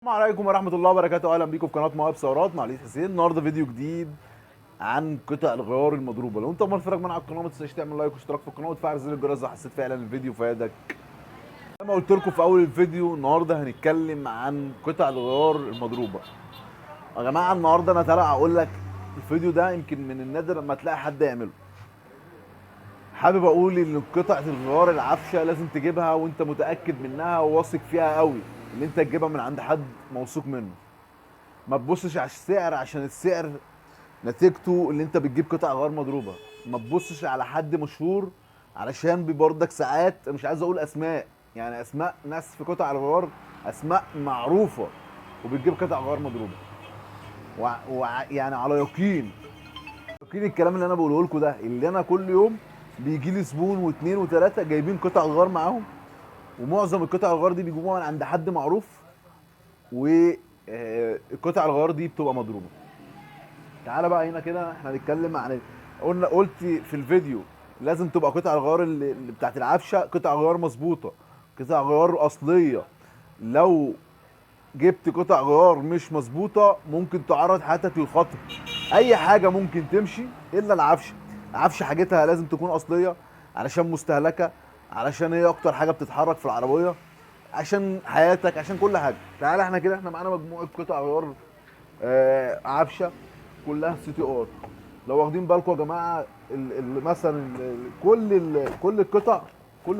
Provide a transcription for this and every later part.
السلام عليكم ورحمة الله وبركاته، أهلا بيكم في قناة مواهب ثورات مع علي حسين. النهارده فيديو جديد عن قطع الغيار المضروبة. لو أنت أول مرة تتفرج معانا على القناة ما تنساش تعمل لايك واشتراك في القناة وتفعل زر الجرس لو حسيت فعلا الفيديو فادك. زي ما قلت لكم في أول الفيديو، النهارده هنتكلم عن قطع الغيار المضروبة. يا جماعة النهارده أنا طالع أقول لك الفيديو ده يمكن من النادر ما تلاقي حد يعمله. حابب أقول إن قطعة الغيار العفشة لازم تجيبها وأنت متأكد منها وواثق فيها قوي، إن أنت تجيبها من عند حد موثوق منه. ما تبصش على السعر، عشان السعر نتيجته اللي انت بتجيب قطع غيار مضروبه. ما تبصش على حد مشهور، علشان برضك ساعات مش عايز اقول اسماء، يعني اسماء ناس في قطع الغيار اسماء معروفه وبتجيب قطع غيار مضروبه يعني على يقين الكلام اللي انا بقوله لكم ده، اللي انا كل يوم بيجي لي زبون واثنين وثلاثه جايبين قطع غيار معاهم، ومعظم القطع الغيار دي بيجيبوها من عند حد معروف، والقطع الغيار دي بتبقى مضروبه. تعالى بقى هنا كده احنا هنتكلم عن قلت في الفيديو لازم تبقى قطع الغيار اللي بتاعت العفشه قطع غيار مظبوطه، قطع غيار اصليه. لو جبت قطع غيار مش مظبوطه ممكن تعرض حياتك للخطر. اي حاجه ممكن تمشي الا العفشه. العفشه حاجتها لازم تكون اصليه، علشان مستهلكه، علشان هي اكتر حاجه بتتحرك في العربيه، عشان حياتك، عشان كل حاجه. تعالى احنا كده احنا معانا مجموعه قطع غيار عفشه كلها سي تي ار. لو واخدين بالكم يا جماعه مثلا كل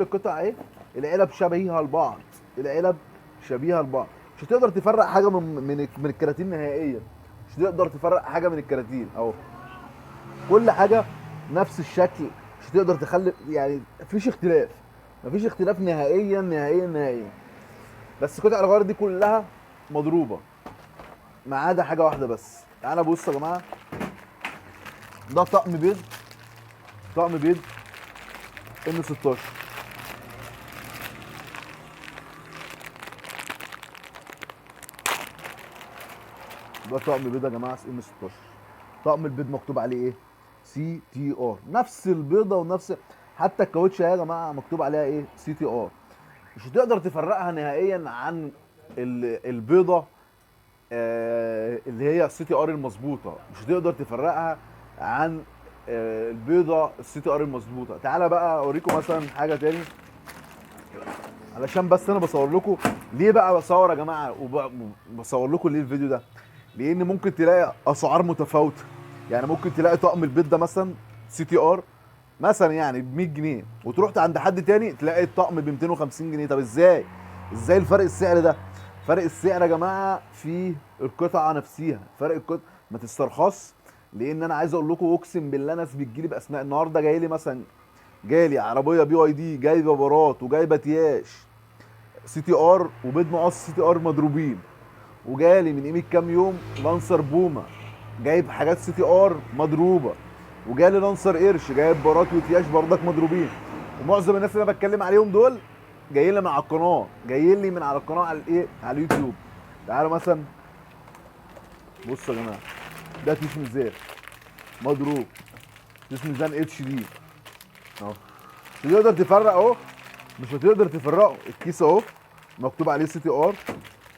القطع، اهي العلب شبيهه لبعض، العلب شبيهه لبعض. مش هتقدر تفرق حاجه من الكراتين نهائيا، مش هتقدر تفرق حاجه من الكراتين اهو. كل حاجه نفس الشكل، مش هتقدر تخلي يعني مفيش اختلاف، مفيش اختلاف نهائيا نهائيا نهائيا. بس قطع الغيار دي كلها مضروبه ما عدا حاجه واحده بس. تعالى بص يا جماعه، ده طقم بيض ام 16. ده طقم بيض يا جماعه ام 16. طقم البيض مكتوب عليه ايه؟ سي تي ار. نفس البيضه ونفس حتى الكاوتش يا جماعه مكتوب عليها ايه؟ سي تي ار. مش هتقدر تفرقها نهائيا عن البيضه اللي هي السي تي ار المظبوطه، مش هتقدر تفرقها عن البيضه السي تي ار المظبوطه. تعالى بقى اوريكم مثلا حاجه تاني، علشان بس انا بصور لكم ليه بقى بصور يا جماعه، وبصور لكم ليه الفيديو ده، لان ممكن تلاقي اسعار متفاوته. يعني ممكن تلاقي طقم البيض ده مثلا سي تي ار مثلا يعني ب 100 جنيه، وتروح عند حد تاني تلاقي الطقم ب 250 جنيه. طب ازاي الفرق السعر ده؟ فرق السعر يا جماعه في القطعه نفسها، فرق القطعه ما تسترخص. لان انا عايز اقول لكم اقسم بالله ناس بتجيلي باسماء. النهارده جاي لي مثلا جالي عربيه بي واي دي جايبه بارات وجايبه تياش سي تي ار وبيض مقص سي تي ار مضروبين، وجالي من قيمه كام يوم لانسر بوما جايب حاجات سي تي ار مضروبه، وجالي لانسر قرش جايب بارات وتياش بردك مضروبين. ومعظم الناس اللي انا بتكلم عليهم دول جايين لي من على القناه، جايين لي من على القناه على الايه؟ على اليوتيوب. تعالوا مثلا بصوا يا جماعه، ده كيس ميزان مضروب، كيس ميزان اتش دي اهو. مش هتقدر تفرق اهو، مش هتقدر تفرقه. الكيس اهو مكتوب عليه سي تي ار.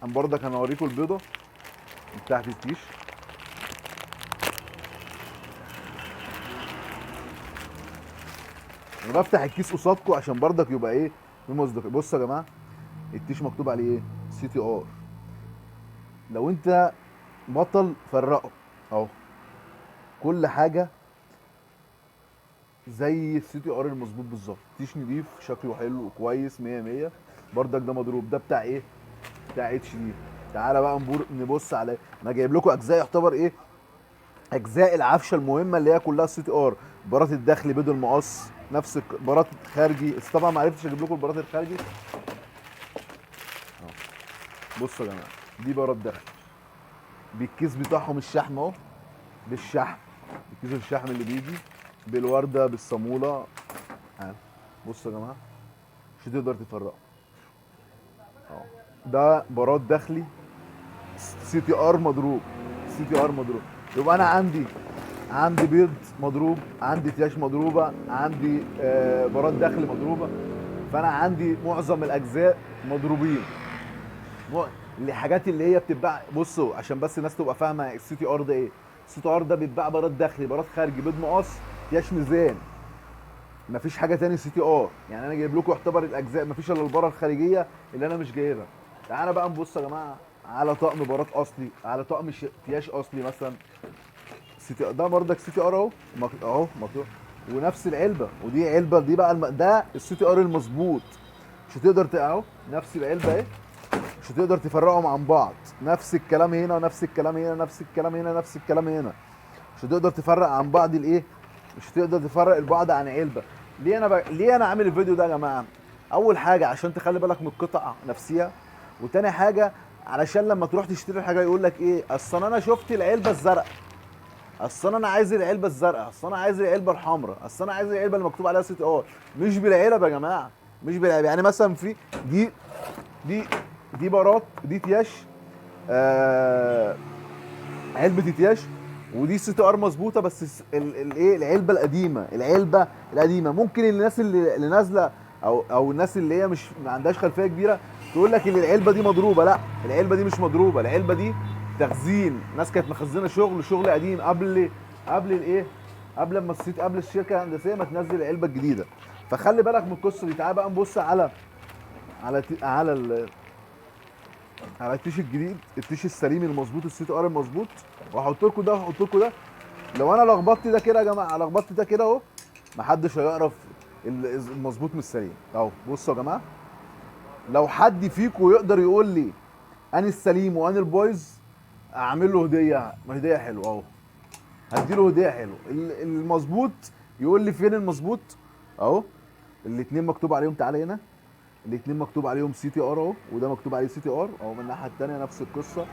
انا برضك هنوريكم البيضه بتاعت الكيش. انا بفتح الكيس قصادكم عشان برضك يبقى ايه في مصداقيه. بصوا يا جماعه التيش مكتوب عليه ايه؟ سي تي ار. لو انت بطل فرقه اهو، كل حاجه زي السي تي ار المظبوط بالظبط. تيش نضيف شكله حلو وكويس 100 100. برضك ده مضروب، ده بتاع ايه؟ بتاع اتش دي. تعالى بقى نبص على، انا جايب لكم اجزاء يعتبر ايه؟ اجزاء العفشه المهمه اللي هي كلها السي تي ار. برات الداخلي بيض المقص نفس برات خارجي، بس طبعا ما عرفتش اجيب لكم البرات الخارجي اهو. بصوا يا جماعه دي برات داخلي بالكيس بتاعهم الشحم اهو، بالشحم، الكيس الشحم اللي بيجي بالورده بالصاموله اهو. بصوا يا جماعه مش هتقدر تفرقه اهو. ده براد داخلي سي تي ار مضروب، سي تي ار مضروب. يبقى انا عندي بيض مضروب، عندي تياش مضروبه، عندي براد داخلي مضروبه. فانا عندي معظم الاجزاء مضروبين. اللي حاجات اللي هي بتتباع. بصوا عشان بس الناس تبقى فاهمه السي تي ار ده ايه. السي تي ار ده بيتباع براد داخلي، براد خارجي، بيض مقص، ياش ميزان. مفيش حاجه تاني سي تي ار. يعني انا جايب لكم يعتبر الاجزاء، مفيش الا البره الخارجيه اللي انا مش جايبها. تعالى بقى نبص يا جماعه على طقم براد اصلي، على طقم تياش اصلي مثلا. سي تي ده بردك سي تي ار اهو، اهو مقطوع، ونفس العلبه. ودي علبه، دي بقى ده السي تي ار المظبوط. مش هتقدر اهو نفس العلبه اهي، مش هتقدر تفرقهم عن بعض. نفس الكلام هنا ونفس الكلام هنا، نفس الكلام هنا، نفس الكلام هنا. مش هتقدر تفرق عن بعض الايه، مش هتقدر تفرق البعض عن علبه. ليه انا عامل الفيديو ده يا جماعه؟ اول حاجه عشان تخلي بالك من القطع نفسها، وتاني حاجه علشان لما تروح تشتري الحاجه يقول لك ايه، اصل انا شفت العلبه الزرقاء، اصل انا عايز العلبه الزرقاء، اصل انا عايز العلبه الحمراء، اصل انا عايز العلبه اللي مكتوب عليها سي تي ار. مش بالعلب يا جماعه، مش بالعلب. يعني مثلا في دي دي بارات، دي تياش، آه علبه تياش، ودي سي تي ار مظبوطه. بس الايه، العلبه القديمه، العلبه القديمه. ممكن الناس اللي نازله او الناس اللي هي مش ما عندهاش خلفيه كبيره تقول لك ان العلبه دي مضروبه. لا، العلبه دي مش مضروبه، العلبه دي تخزين. ناس كانت مخزنه شغل قديم قبل الايه، قبل الشركه الهندسيه ما تنزل العلبه الجديده. فخلي بالك من القصه دي. تعال بقى نبص على على التيش الجديد، التيش السليم المظبوط، السي تي ار المظبوط. وهحط لكم ده وهحط لكم ده. لو انا لخبطت ده كده يا جماعه، لخبطت ده كده اهو، محدش هيعرف المظبوط من السليم اهو. بصوا يا جماعه، لو حد فيكم يقدر يقول لي اني السليم واني البايظ، اعمل له هديه حلوه اهو. هدي له هديه حلوه. المظبوط يقول لي فين المظبوط اهو. الاثنين مكتوب عليهم، تعالى هنا، الاثنين مكتوب عليهم سي تي ار اهو، وده مكتوب عليه سي تي ار اهو. من الناحيه الثانيه نفس القصه،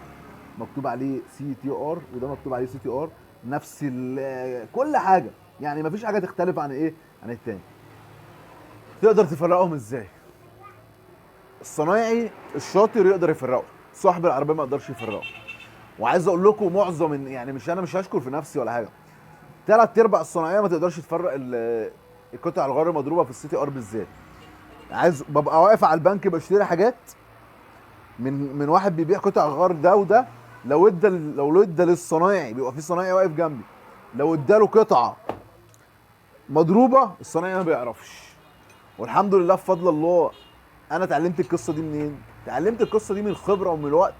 مكتوب عليه سي تي ار، وده مكتوب عليه سي تي ار. نفس كل حاجه، يعني مفيش حاجه تختلف عن ايه، عن التاني. تقدر تفرقهم ازاي؟ الصنايعي الشاطر يقدر يفرقه، صاحب العربيه ما يقدرش يفرقه. وعايز اقول لكم معظم، يعني مش هشكر في نفسي ولا حاجه، ثلاث ارباع الصناعيه ما تقدرش تفرق القطع الغير مضروبه في السي تي ار بالذات. عايز ببقى واقف على البنك بشتري حاجات من واحد بيبيع قطع غيار ده وده. لو ادى للصنايعي، بيبقى في صنايعي واقف جنبي، لو اداله قطعه مضروبه الصنايعي ما بيعرفش. والحمد لله بفضل الله. انا اتعلمت القصه دي منين؟ اتعلمت القصه دي من الخبره ومن الوقت،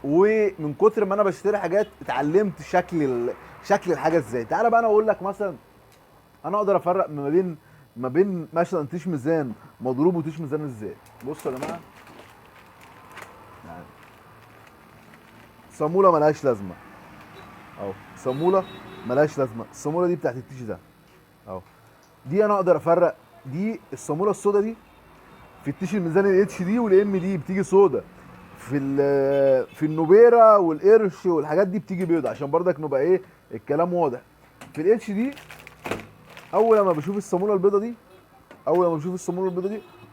ومن كتر ما انا بشتري حاجات اتعلمت شكل الحاجه ازاي. تعالى بقى انا اقول لك مثلا، انا اقدر افرق ما بين مثلا تيش ميزان مضروب وتيش ميزان ازاي. بصوا يا جماعه، يعني صاموله ملهاش لازمه اهو، صاموله ملهاش لازمه. الصاموله دي بتاعت التيش ده اهو، دي انا اقدر افرق. دي الصاموله السودا دي في التيش الميزان الاتش دي والام دي بتيجي سودا. في النوبيرا والقرش والحاجات دي بتيجي بيضه، عشان برضك نبقى ايه الكلام واضح. في الاتش دي، اول لما بشوف الصاموله البيضه دي،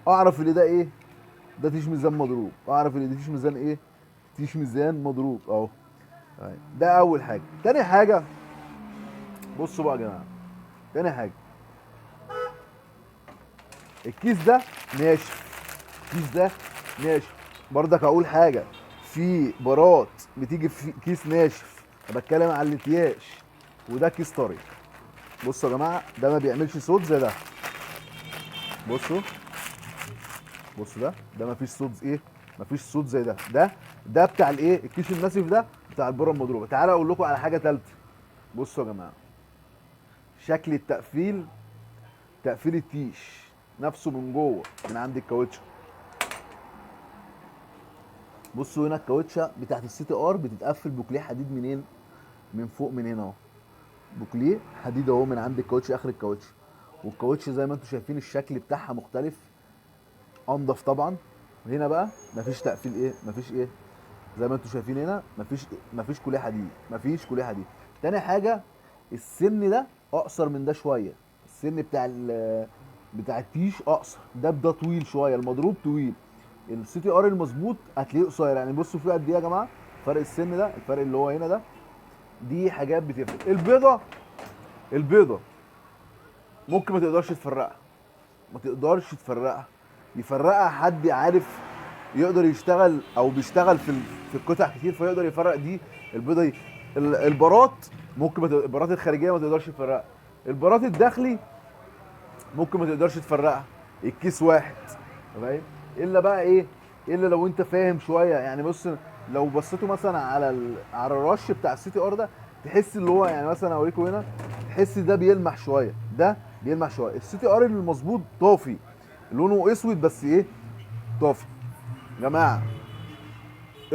اعرف ان ده ايه، ده تيش ميزان مضروب. اعرف ان ده تيش ميزان ايه، تيش ميزان مضروب اهو. ده اول حاجه. تاني حاجه، بصوا بقى يا جماعه، تاني حاجه، الكيس ده ناشف، الكيس ده ناشف. برضك اقول حاجه، في برات بتيجي في كيس ناشف، انا بتكلم على الاتياش، وده كيس طري. بصوا يا جماعه، ده ما بيعملش صوت زي ده. بصوا ده ما فيش صوت ايه، ما فيش صوت زي ده بتاع الايه، الكيس الناسف ده بتاع البره المضروبه. تعالى اقول لكم على حاجه ثالثه. بصوا يا جماعه، شكل التقفيل، تقفيل التيش نفسه من جوه من عند الكاوتشه. بصوا هنا الكاوتشه بتاعت السي تي ار بتتقفل بوكليه حديد منين، من فوق من هنا اهو، بوكليه حديد اهو من عند الكاوتش، اخر الكاوتش. والكاوتش زي ما انتم شايفين الشكل بتاعها مختلف، انضف طبعا. هنا بقى مفيش تقفيل ايه، مفيش ايه، زي ما انتم شايفين هنا مفيش كليه حديد، مفيش كليه حديد. تاني حاجه، السن ده اقصر من ده شويه، السن بتاع التيش اقصر، ده طويل شويه، المضروب طويل. السي تي ار المظبوط هتلاقيه قصير. يعني بصوا فيه قد ايه يا جماعه، فرق السن ده، الفرق اللي هو هنا ده، دي حاجات بتفرق. البيضه ممكن ما تقدرش تفرقها، يفرقها حد عارف يقدر يشتغل او بيشتغل في القطع كتير، فيقدر يفرق دي البيضه دي. البارات ممكن البارات الخارجيه ما تقدرش تفرقها، البارات الداخلي ممكن ما تقدرش تفرقها، الكيس واحد، فاهم؟ الا بقى ايه، الا لو انت فاهم شويه. يعني بص، لو بصيتوا مثلا على الرش بتاع السي تي ار ده، تحس اللي هو يعني مثلا اوريكم هنا، تحس ده بيلمع شويه، ده بيلمع شويه. السي تي ار المظبوط طافي، لونه اسود بس ايه، طافي. يا جماعه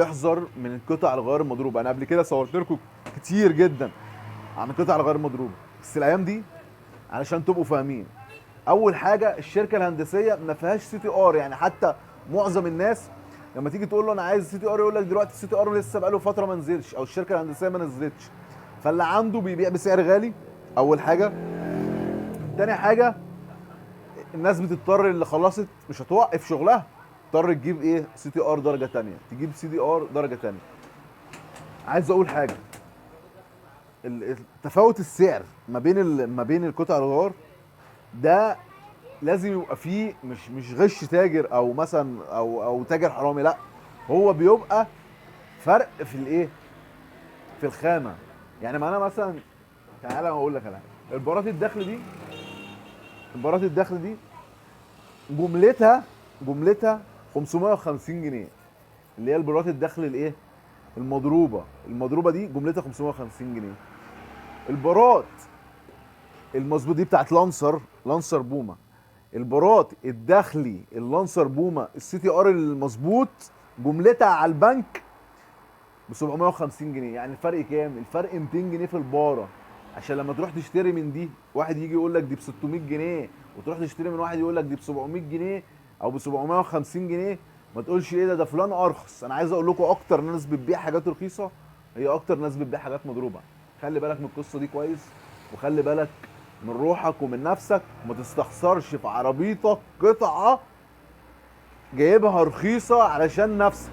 احذر من القطع الغيار المضروبه. انا قبل كده صورت لكم كتير جدا عن القطع الغيار المضروبه، بس الايام دي علشان تبقوا فاهمين، اول حاجه الشركه الهندسيه ما فيهاش سي تي ار. يعني حتى معظم الناس لما تيجي تقول له انا عايز سي تي ار، يقول لك دلوقتي السي تي ار لسه بقاله فتره ما نزلش، او الشركه الهندسيه ما نزلتش، فاللي عنده بيبيع بسعر غالي. اول حاجه. تاني حاجه، الناس بتضطر اللي خلصت مش هتوقف شغلها، تضطر تجيب ايه، سي تي ار درجه تانية، تجيب سي دي ار درجه تانية. عايز اقول حاجه، تفاوت السعر ما بين القطع الغيار ده لازم يبقى فيه مش غش تاجر، او مثلا او تاجر حرامي، لا، هو بيبقى فرق في الايه، في الخامه. يعني ما انا مثلا، تعالى اقول لك على حاجه، البارات الداخل دي جملتها 550 جنيه، اللي هي البارات الداخل الايه، المضروبه دي جملتها 550 جنيه. البارات المظبوط دي بتاعت لانسر بوما، البارات الداخلي اللانسر بوما السي تي ار المظبوط جملتها على البنك ب 750 جنيه. يعني الفرق كام؟ الفرق 200 جنيه في الباره. عشان لما تروح تشتري من دي، واحد يجي يقول لك دي ب 600 جنيه، وتروح تشتري من واحد يقول لك دي ب 700 جنيه او ب 750 جنيه، ما تقولش ايه ده فلان ارخص. انا عايز اقول لكم اكتر ناس بتبيع حاجات رخيصه هي اكتر ناس بتبيع حاجات مضروبه. خلي بالك من القصه دي كويس، وخلي بالك من روحك ومن نفسك، وما تستخسرش في عربيتك قطعه جايبها رخيصه علشان نفسك.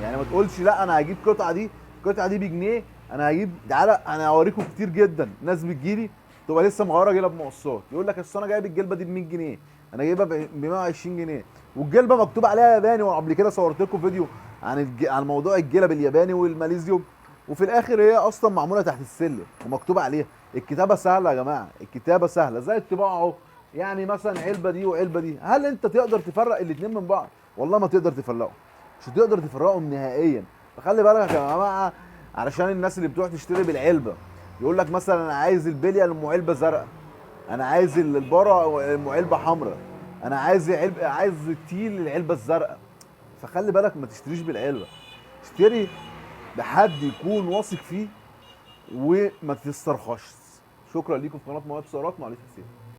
يعني ما تقولش لا انا هجيب القطعه دي بجنيه، انا هجيب، تعالى انا هوريكم كتير جدا ناس بتجيلي تبقى لسه مغيره جلب مقصات، يقول لك اصل انا جايب الجلبه دي ب 100 جنيه، انا جايبها ب 120 جنيه، والجلبه مكتوب عليها ياباني. وقبل كده صورت لكم فيديو عن موضوع الجلب الياباني والماليزيوم، وفي الاخر هي اصلا معموله تحت السلم ومكتوب عليها. الكتابه سهله يا جماعه، الكتابه سهله زي الطباعه اهو. يعني مثلا علبه دي وعلبه دي، هل انت تقدر تفرق الاثنين من بعض؟ والله ما تقدر تفرقهم، مش هتقدر تفرقهم نهائيا. فخلي بالك يا جماعه، علشان الناس اللي بتروح تشتري بالعلبه، يقول لك مثلا انا عايز البليه ام علبه زرقاء، انا عايز البره ام علبه حمراء، انا عايز التيل العلبه الزرقاء. فخلي بالك ما تشتريش بالعلبه، اشتري بحد يكون واثق فيه وما تسترخصش. شكرا ليكم في قناه مواد سعرات، معلش حسين.